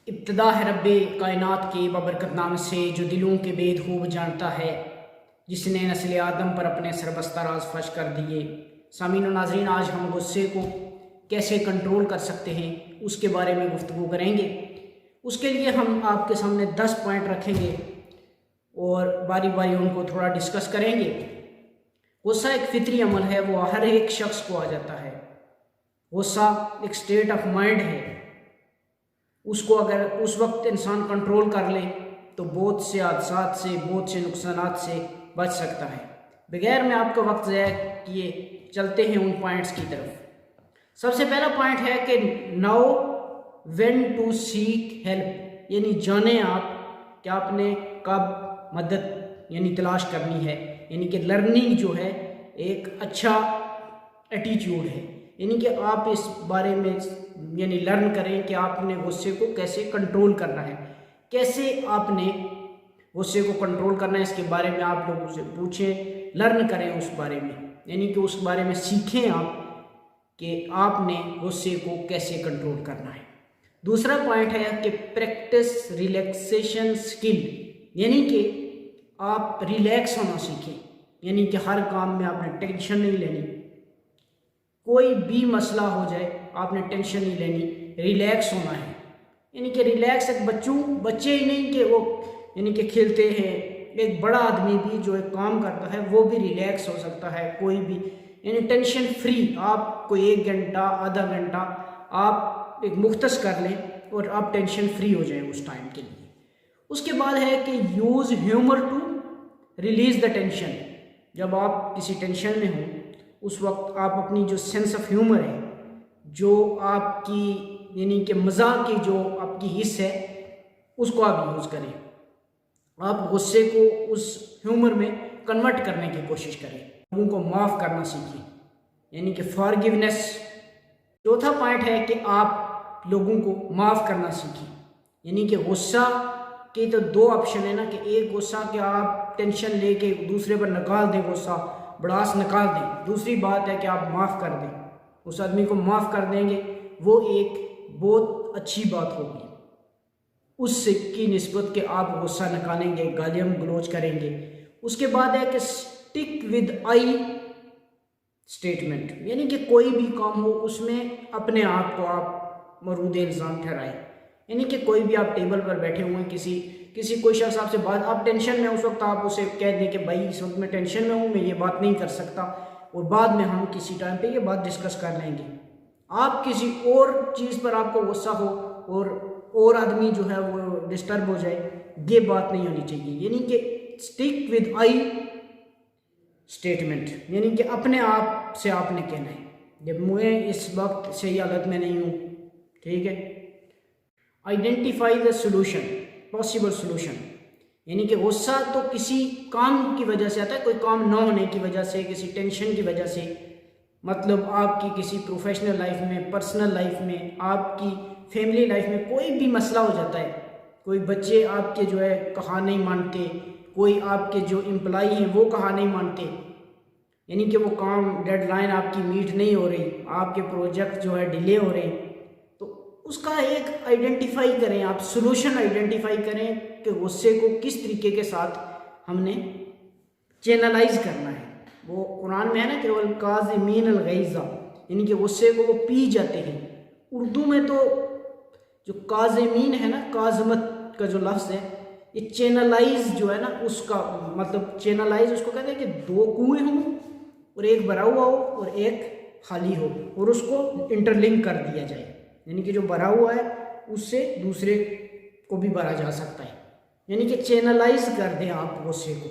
इब्तिदा है रब्बे कायनात के बबरकत नाम से जो दिलों के भेद खूब जानता है, जिसने नस्ल आदम पर अपने सरबस्ता राज फश कर दिए। सामीन व नाज़रीन, आज हम गुस्से को कैसे कंट्रोल कर सकते हैं उसके बारे में गुफ्तगू करेंगे। उसके लिए हम आपके सामने 10 पॉइंट रखेंगे और बारी बारी उनको थोड़ा डिस्कस करेंगे। गुस्सा एक फितरी अमल है, वो हर एक शख्स को आ जाता है। गुस्सा एक स्टेट ऑफ माइंड है, उसको अगर उस वक्त इंसान कंट्रोल कर ले तो बहुत से हादसात से, बहुत से नुकसानात से बच सकता है। बगैर मैं आपका वक्त ज़ाया किए चलते हैं उन पॉइंट्स की तरफ। सबसे पहला पॉइंट है कि know when to seek help, यानी जाने आप कि आपने कब मदद यानी तलाश करनी है। यानी कि लर्निंग जो है एक अच्छा एटीट्यूड है, यानी कि आप इस बारे में यानी लर्न करें कि आपने गुस्से को कैसे कंट्रोल करना है, कैसे आपने गुस्से को कंट्रोल करना है। इसके बारे में आप लोगों से पूछें, लर्न करें उस बारे में, यानी कि उस बारे में सीखें आप कि आपने गुस्से को कैसे कंट्रोल करना है। दूसरा पॉइंट है कि प्रैक्टिस रिलैक्सेशन स्किल, यानी कि आप रिलैक्स होना सीखें। यानी कि हर काम में आपने टेंशन नहीं लेनी, कोई भी मसला हो जाए आपने टेंशन नहीं लेनी, रिलैक्स होना है। यानी कि रिलैक्स एक बच्चे ही नहीं कि वो यानी कि खेलते हैं, एक बड़ा आदमी भी जो एक काम करता है वो भी रिलैक्स हो सकता है। कोई भी यानी टेंशन फ्री, आप कोई 1 घंटा आधा घंटा आप एक मुख्तस कर लें और आप टेंशन फ्री हो जाएं उस टाइम के लिए। उसके बाद है कि use humour to release the tension. जब आप किसी टेंशन में हों उस वक्त आप अपनी जो सेंस ऑफ ह्यूमर है, जो आपकी यानी कि मज़ाक की जो आपकी हिस्स है, उसको आप यूज़ करें। आप गुस्से को उस ह्यूमर में कन्वर्ट करने की कोशिश करें। लोगों को माफ़ करना सीखें, यानी कि फॉरगिवनेस। चौथा पॉइंट है कि आप लोगों को माफ़ करना सीखें। यानी कि गुस्सा के तो 2 ऑप्शन है ना, कि एक गुस्सा कि आप टेंशन लेके दूसरे पर निकाल दें, गुस्सा बड़ास निकाल दें। दूसरी बात है कि आप माफ़ कर दें, उस आदमी को माफ़ कर देंगे, वो एक बहुत अच्छी बात होगी उससे की निस्बत के आप गुस्सा निकालेंगे, गालियाँ गलोच करेंगे। उसके बाद है कि स्टिक विद आई स्टेटमेंट, यानी कि कोई भी काम हो उसमें अपने आप को आप मरूद इल्ज़ाम ठहराएं। यानी कि कोई भी आप टेबल पर बैठे हुए हैं, किसी कोई शख्स आपसे बात, आप टेंशन में, उस वक्त आप उसे कह दें कि भाई इस वक्त मैं टेंशन में हूँ, मैं ये बात नहीं कर सकता और बाद में हम किसी टाइम पे ये बात डिस्कस कर लेंगे। आप किसी और चीज़ पर आपको गुस्सा हो और आदमी जो है वो डिस्टर्ब हो जाए, ये बात नहीं होनी चाहिए। यानी कि स्टिक विद आई स्टेटमेंट, यानी कि अपने आप से आपने कहना है जब मैं इस वक्त सही हालत में नहीं हूँ, ठीक है। Identify the solution, possible solution, यानी कि गुस्सा तो किसी काम की वजह से आता है, कोई काम ना होने की वजह से, किसी टेंशन की वजह से। मतलब आपकी किसी प्रोफेशनल लाइफ में, पर्सनल लाइफ में, आपकी फैमिली लाइफ में कोई भी मसला हो जाता है। कोई बच्चे आपके जो है कहा नहीं मानते, कोई आपके जो एम्प्लॉई हैं वो कहा नहीं मानते, यानी कि वो काम डेडलाइन आपकी मीट नहीं हो रही, आपके प्रोजेक्ट जो है डिले हो रहे हैं, तो उसका एक आइडेंटिफाई करें, आप सोल्यूशन आइडेंटिफाई करें कि गुस्से को किस तरीके के साथ हमने चैनलाइज करना है। वो कुरान में है ना कि वल काज़िमीन अल गैज़ा, यानी कि गुस्से को वो पी जाते हैं। उर्दू में तो जो काज़िमीन है ना, काज़मत का जो लफ्ज़ है, ये चैनलाइज जो है ना, उसका मतलब चैनलाइज उसको कहते हैं कि 2 कुएँ हों और एक भरा हुआ हो और एक खाली हो और उसको इंटरलिंक कर दिया जाए। यानी कि जो भरा हुआ है उससे दूसरे को भी भरा जा सकता है, यानी कि चैनलाइज कर दें आप गुस्से को।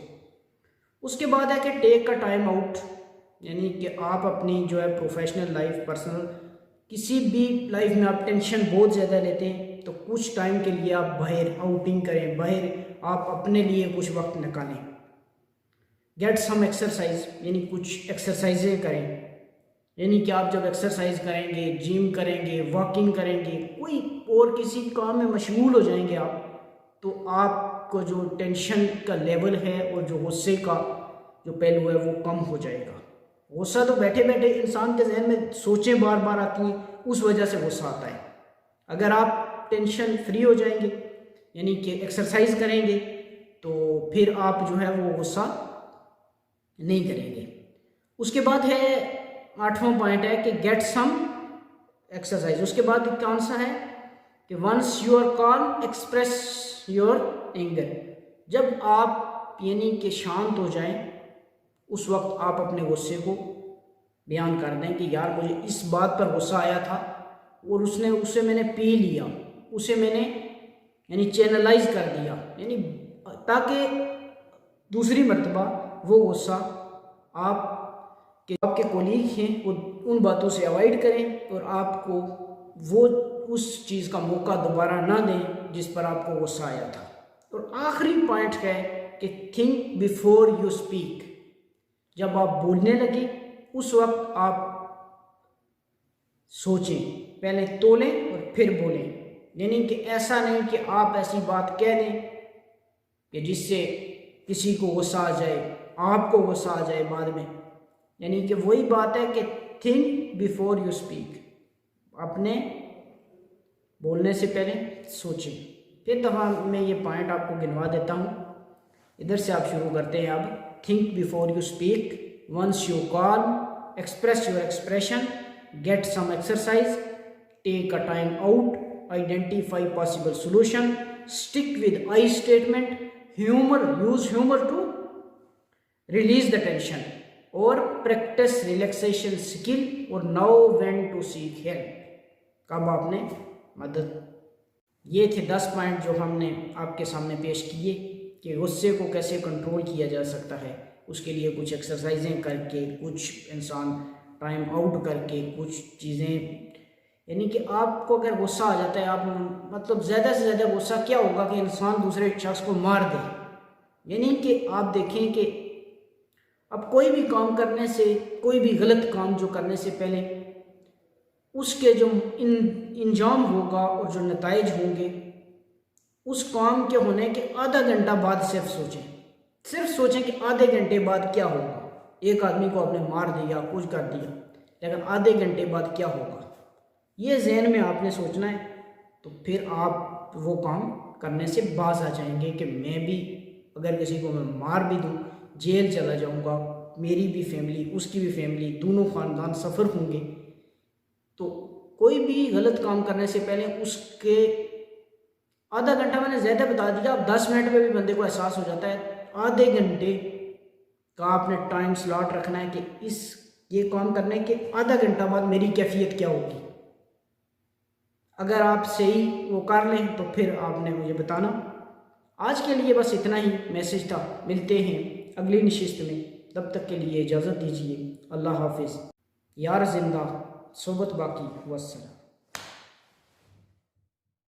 उसके बाद है कि टेक का टाइम आउट, यानी कि आप अपनी जो है प्रोफेशनल लाइफ, पर्सनल किसी भी लाइफ में आप टेंशन बहुत ज़्यादा लेते हैं तो कुछ टाइम के लिए आप बाहर आउटिंग करें, बाहर आप अपने लिए कुछ वक्त निकालें। गेट सम एक्सरसाइज, यानी कुछ एक्सरसाइजें करें। यानी कि आप जब एक्सरसाइज करेंगे, जिम करेंगे, वॉकिंग करेंगे, कोई और किसी काम में मशगूल हो जाएंगे आप, तो आपको जो टेंशन का लेवल है और जो गुस्से का जो पहलू है वो कम हो जाएगा। गुस्सा तो बैठे बैठे इंसान के जहन में सोचें बार बार आती हैं, उस वजह से गुस्सा आता है। अगर आप टेंशन फ्री हो जाएंगे, यानी कि एक्सरसाइज करेंगे, तो फिर आप जो है वो गुस्सा नहीं करेंगे। उसके बाद है 8वां पॉइंट है कि गेट सम एक्सरसाइज। उसके बाद कौन सा है कि once you are calm express your anger. जब आप यानी कि शांत हो जाएं, उस वक्त आप अपने गुस्से को बयान कर दें कि यार मुझे इस बात पर गुस्सा आया था और उसे मैंने पी लिया, उसे मैंने यानी चैनलाइज कर दिया, यानी ताकि दूसरी मर्तबा वो गुस्सा आपके कोलीग हैं वो उन बातों से अवॉइड करें और आपको वो उस चीज़ का मौका दोबारा ना दें जिस पर आपको गुस्सा आया था। और आखिरी पॉइंट है कि थिंक बिफोर यू स्पीक। जब आप बोलने लगे उस वक्त आप सोचें, पहले तोलें और फिर बोलें, यानी कि ऐसा नहीं कि आप ऐसी बात कह दें कि जिससे किसी को गुस्सा आ जाए, आपको गुस्सा आ जाए बाद में। यानी कि वही बात है कि थिंक बिफोर यू स्पीक, अपने बोलने से पहले सोचें। फिर दफ़ा मैं ये पॉइंट आपको गिनवा देता हूँ, इधर से आप शुरू करते हैं। अब think before you speak, once you call express your expression, get some exercise, take a time out, identify possible solution, stick with I statement, humour, use humour to release the tension, और practise relaxation skill, और know when to seek help, कब आपने मदद। ये थे 10 point जो हमने आपके सामने पेश किए कि गुस्से को कैसे कंट्रोल किया जा सकता है। उसके लिए कुछ एक्सरसाइजें करके, कुछ इंसान टाइम आउट करके, कुछ चीज़ें, यानी कि आपको अगर गुस्सा आ जाता है, आप मतलब ज़्यादा से ज़्यादा गुस्सा क्या होगा कि इंसान दूसरे शख्स को मार दे। यानी कि आप देखें कि अब कोई भी काम करने से, कोई भी गलत काम जो करने से पहले उसके जो इंजाम होगा और जो नताइज होंगे, उस काम के होने के आधा घंटा बाद सिर्फ सोचें कि आधे घंटे बाद क्या होगा। एक आदमी को आपने मार दिया, कुछ कर दिया, लेकिन आधे घंटे बाद क्या होगा, ये जहन में आपने सोचना है। तो फिर आप वो काम करने से बाज आ जाएंगे कि मैं भी अगर किसी को मैं मार भी दूँ, जेल चला जाऊँगा, मेरी भी फैमिली, उसकी भी फैमिली, दोनों ख़ानदान सफ़र होंगे। तो कोई भी गलत काम करने से पहले उसके आधा घंटा, मैंने ज़्यादा बता दिया, अब 10 मिनट में भी बंदे को एहसास हो जाता है। आधे घंटे का आपने टाइम स्लॉट रखना है कि ये काम करने के आधा घंटा बाद मेरी कैफियत क्या होगी। अगर आप सही वो कर लें तो फिर आपने मुझे बताना। आज के लिए बस इतना ही मैसेज था। मिलते हैं अगली नशिस्त में, तब तक के लिए इजाज़त दीजिए। अल्लाह हाफिज़। यार जिंदा सोबत बाकी, वस्सलाम।